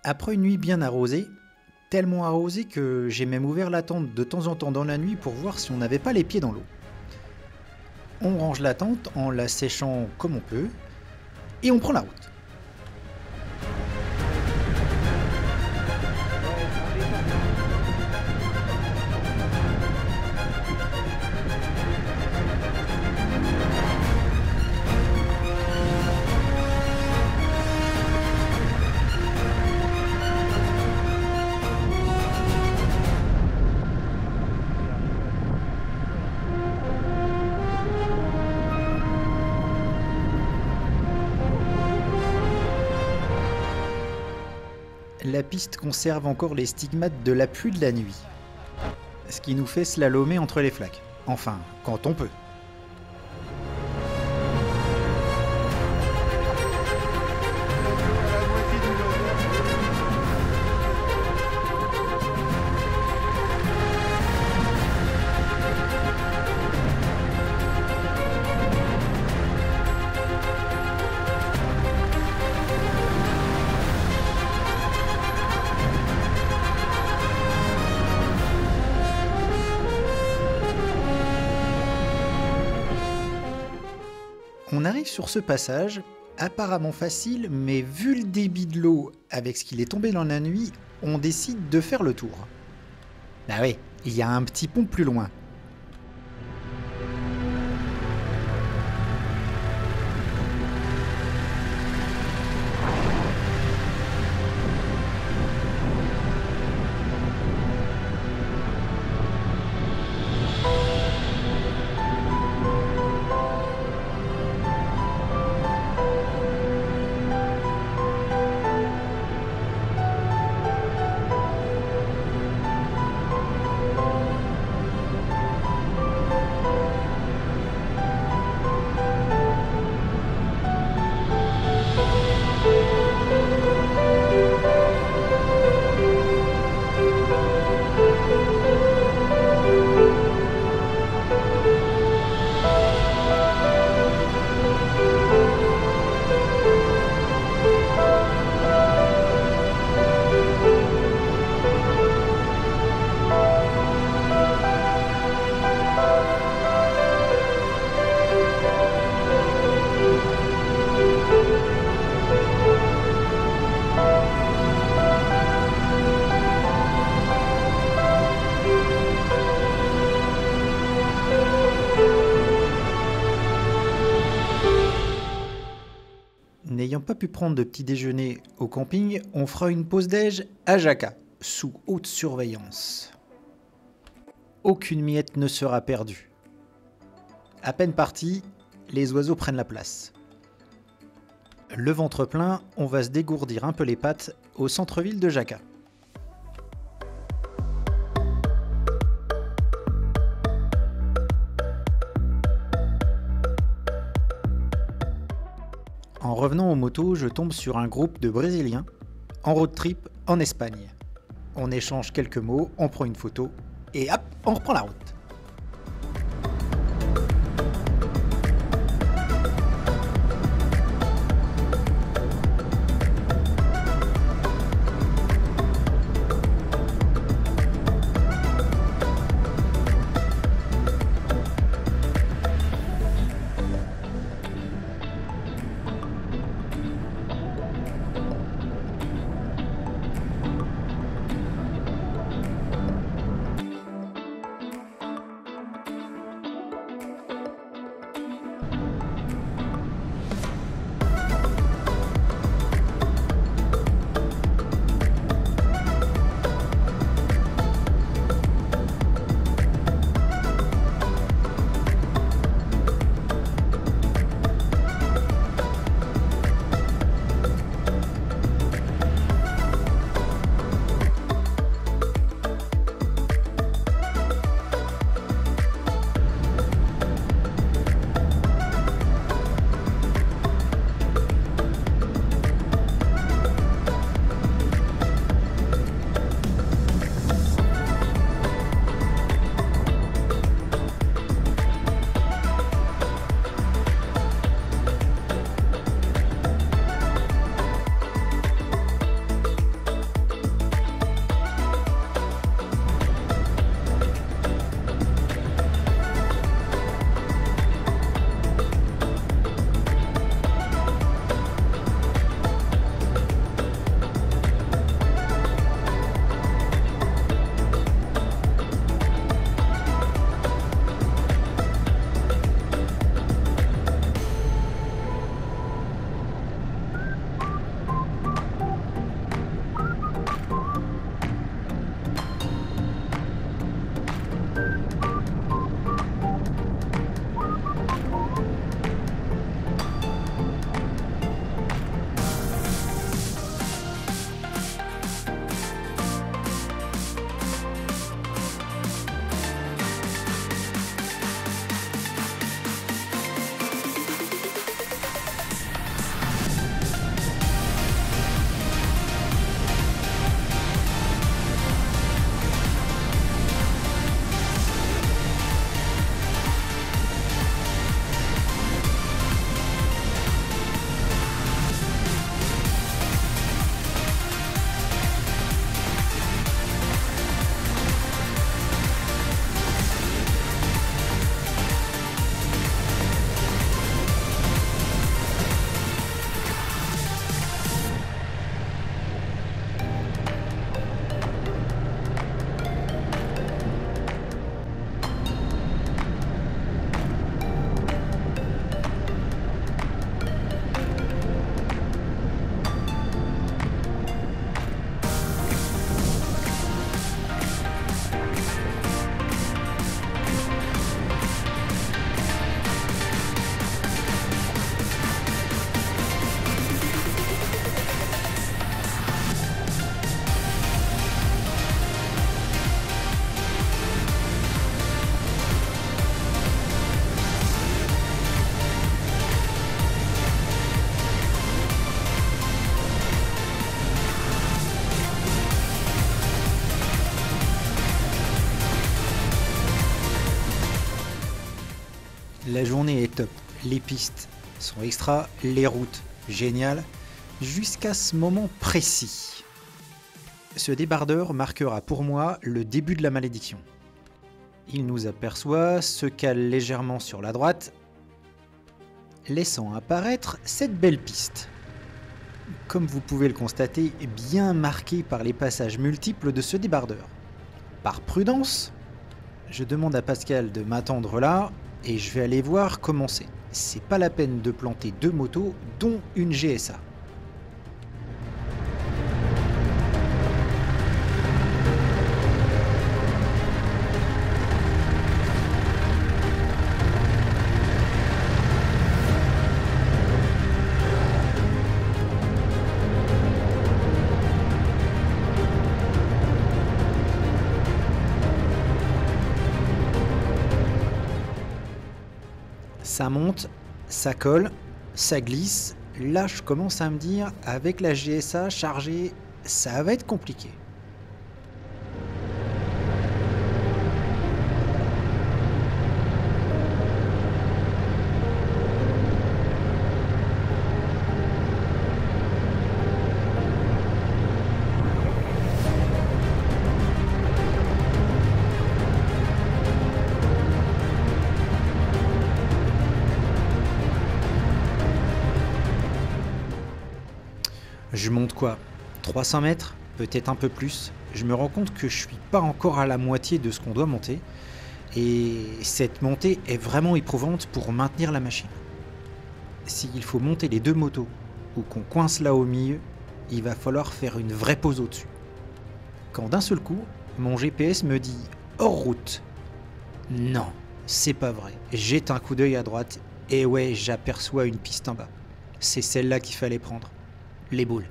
Après une nuit bien arrosée, tellement arrosée que j'ai même ouvert la tente de temps en temps dans la nuit pour voir si on n'avait pas les pieds dans l'eau. On range la tente en la séchant comme on peut, et on prend la route. La piste conserve encore les stigmates de la pluie de la nuit, ce qui nous fait slalomer entre les flaques. Enfin, quand on peut. On arrive sur ce passage, apparemment facile, mais vu le débit de l'eau avec ce qu'il est tombé dans la nuit, on décide de faire le tour. Ah oui, il y a un petit pont plus loin. N'ayant pas pu prendre de petit déjeuner au camping, on fera une pause déj à Jaca, sous haute surveillance. Aucune miette ne sera perdue. À peine parti, les oiseaux prennent la place. Le ventre plein, on va se dégourdir un peu les pattes au centre-ville de Jaca. En revenant aux motos, je tombe sur un groupe de Brésiliens en road trip en Espagne. On échange quelques mots, on prend une photo et hop, on reprend la route. La journée est top, les pistes sont extra, les routes géniales, jusqu'à ce moment précis. Ce débardeur marquera pour moi le début de la malédiction. Il nous aperçoit, se cale légèrement sur la droite, laissant apparaître cette belle piste. Comme vous pouvez le constater, bien marquée par les passages multiples de ce débardeur. Par prudence, je demande à Pascal de m'attendre là et je vais aller voir comment c'est. C'est pas la peine de planter 2 motos, dont une GSA. Ça monte, ça colle, ça glisse. Là, je commence à me dire, avec la GSA chargée, ça va être compliqué. Je monte quoi? 300 mètres? Peut-être un peu plus. Je me rends compte que je suis pas encore à la moitié de ce qu'on doit monter. Et cette montée est vraiment éprouvante pour maintenir la machine. S'il faut monter les 2 motos ou qu'on coince là au milieu, il va falloir faire une vraie pause au-dessus. Quand d'un seul coup, mon GPS me dit hors route. Non, c'est pas vrai. Jette un coup d'œil à droite et ouais, j'aperçois une piste en bas. C'est celle-là qu'il fallait prendre. Les boules.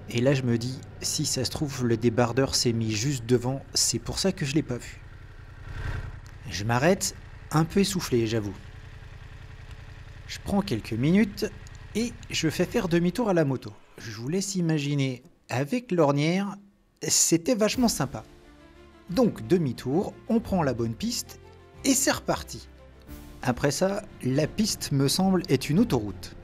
Et là je me dis, si ça se trouve le débardeur s'est mis juste devant, c'est pour ça que je l'ai pas vu. Je m'arrête, un peu essoufflé j'avoue. Je prends quelques minutes et je fais faire demi-tour à la moto. Je vous laisse imaginer, avec l'ornière, c'était vachement sympa. Donc demi-tour, on prend la bonne piste et c'est reparti. Après ça, la piste me semble être une autoroute.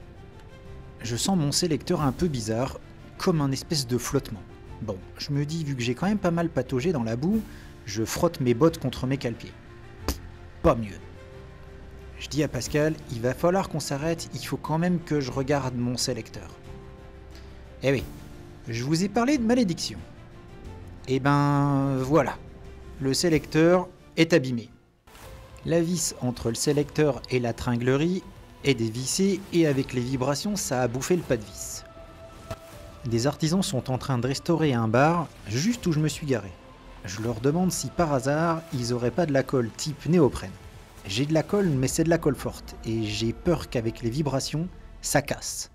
Je sens mon sélecteur un peu bizarre, comme un espèce de flottement. Bon, je me dis, vu que j'ai quand même pas mal pataugé dans la boue, je frotte mes bottes contre mes cale-pieds. Pas mieux. Je dis à Pascal, il va falloir qu'on s'arrête, il faut quand même que je regarde mon sélecteur. Eh oui, je vous ai parlé de malédiction. Eh ben voilà, le sélecteur est abîmé. La vis entre le sélecteur et la tringlerie est dévissée et avec les vibrations ça a bouffé le pas de vis. Des artisans sont en train de restaurer un bar juste où je me suis garé. Je leur demande si par hasard ils auraient pas de la colle type néoprène. J'ai de la colle mais c'est de la colle forte et j'ai peur qu'avec les vibrations ça casse.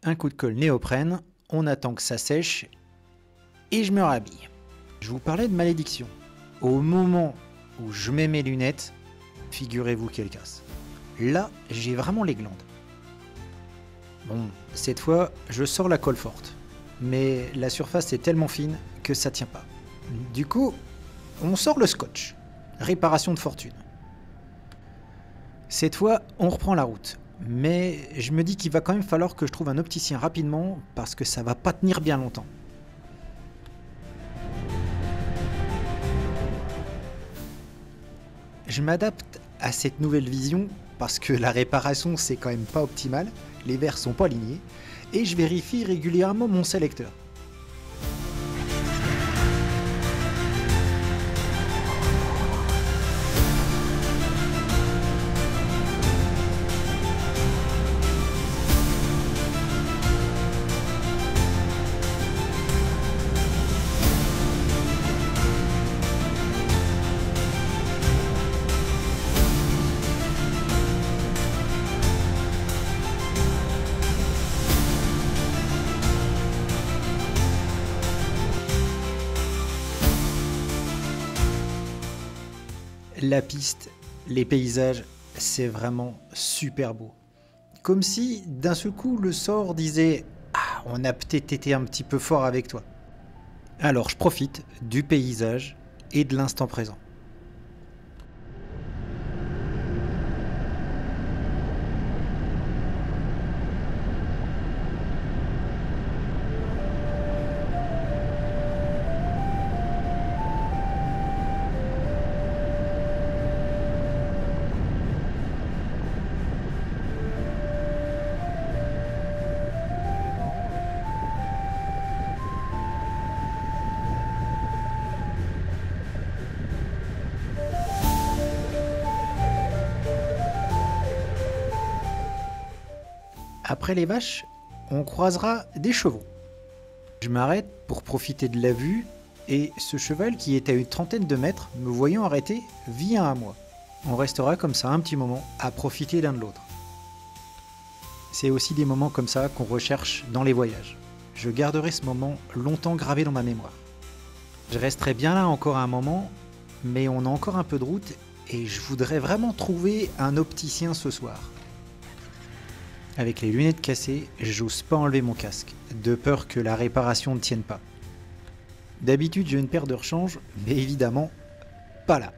Un coup de colle néoprène, on attend que ça sèche et je me rhabille. Je vous parlais de malédiction. Au moment où je mets mes lunettes, figurez-vous qu'elle casse. Là, j'ai vraiment les glandes. Bon, cette fois, je sors la colle forte. Mais la surface est tellement fine que ça tient pas. Du coup, on sort le scotch. Réparation de fortune. Cette fois, on reprend la route. Mais je me dis qu'il va quand même falloir que je trouve un opticien rapidement parce que ça va pas tenir bien longtemps. Je m'adapte à cette nouvelle vision parce que la réparation c'est quand même pas optimal, les verres sont pas alignés, et je vérifie régulièrement mon sélecteur. La piste, les paysages, c'est vraiment super beau. Comme si, d'un seul coup, le sort disait « Ah, on a peut-être été un petit peu fort avec toi ». Alors je profite du paysage et de l'instant présent. Après les vaches, on croisera des chevaux. Je m'arrête pour profiter de la vue et ce cheval qui est à une trentaine de mètres, me voyant arrêter, vient à moi. On restera comme ça un petit moment à profiter l'un de l'autre. C'est aussi des moments comme ça qu'on recherche dans les voyages. Je garderai ce moment longtemps gravé dans ma mémoire. Je resterai bien là encore un moment, mais on a encore un peu de route et je voudrais vraiment trouver un opticien ce soir. Avec les lunettes cassées, j'ose pas enlever mon casque, de peur que la réparation ne tienne pas. D'habitude j'ai une paire de rechange, mais évidemment, pas là.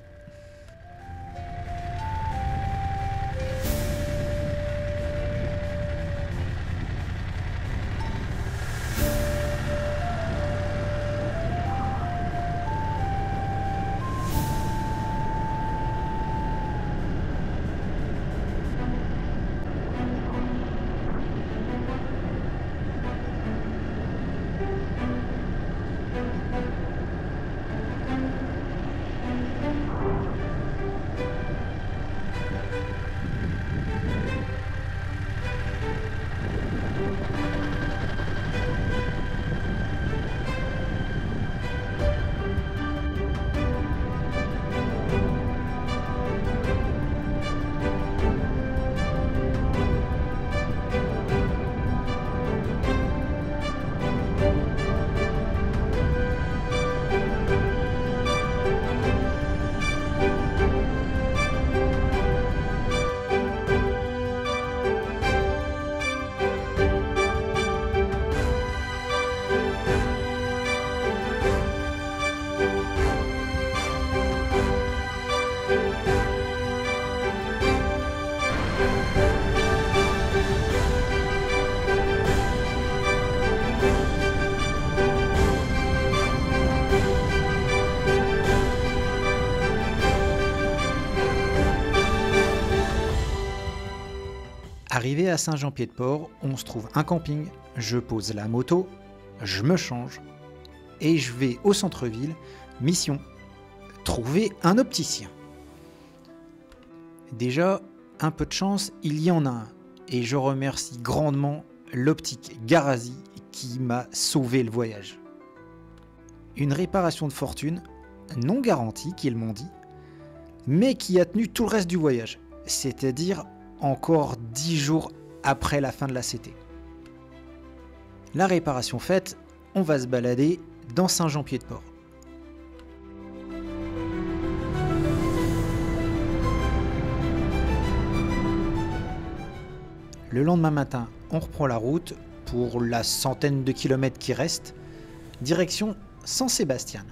Arrivé à Saint-Jean-Pied-de-Port, on se trouve un camping, je pose la moto, je me change et je vais au centre-ville. Mission, trouver un opticien. Déjà, un peu de chance, il y en a un. Et je remercie grandement l'optique Garazi qui m'a sauvé le voyage. Une réparation de fortune, non garantie qu'ils m'ont dit, mais qui a tenu tout le reste du voyage, c'est-à-dire encore 10 jours après la fin de la CT. La réparation faite, on va se balader dans Saint-Jean-Pied-de-Port. Le lendemain matin, on reprend la route pour la centaine de kilomètres qui restent, direction Saint-Sébastien.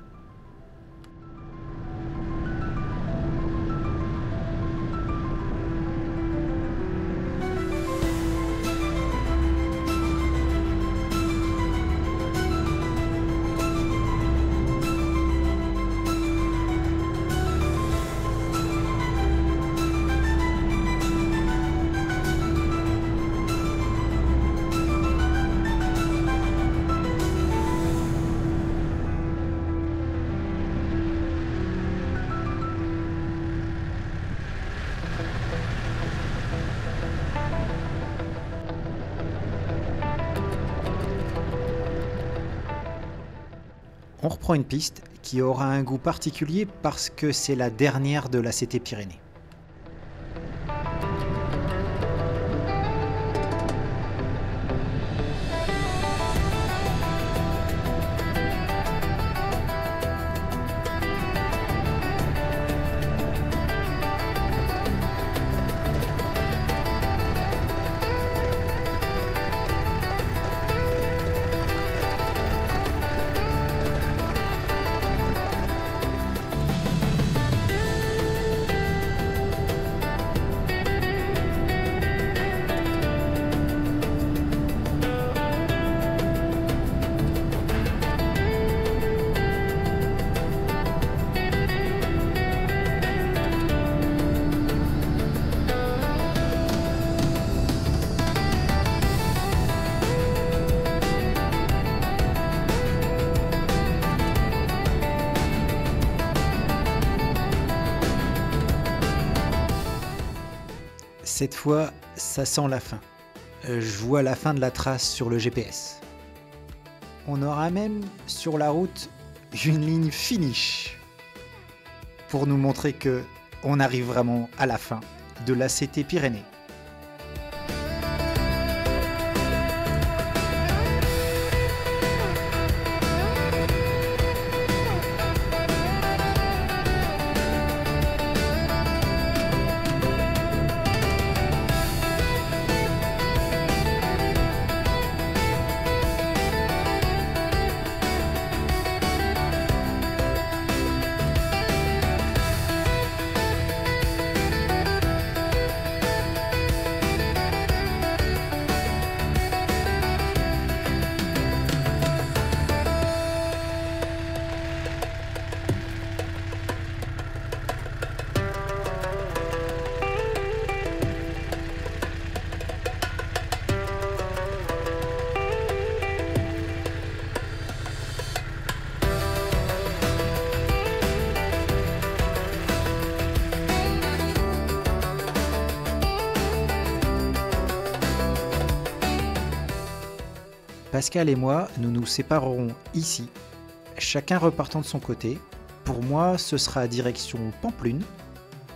On reprend une piste qui aura un goût particulier parce que c'est la dernière de la CT Pyrénées. Cette fois, ça sent la fin. Je vois la fin de la trace sur le GPS. On aura même sur la route une ligne finish pour nous montrer que on arrive vraiment à la fin de l'ACT Pyrénées. Pascal et moi, nous nous séparerons ici, chacun repartant de son côté. Pour moi, ce sera direction Pampelune,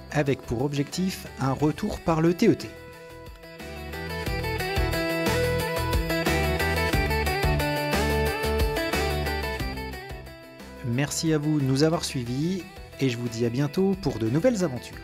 avec pour objectif un retour par le TET. Merci à vous de nous avoir suivis et je vous dis à bientôt pour de nouvelles aventures.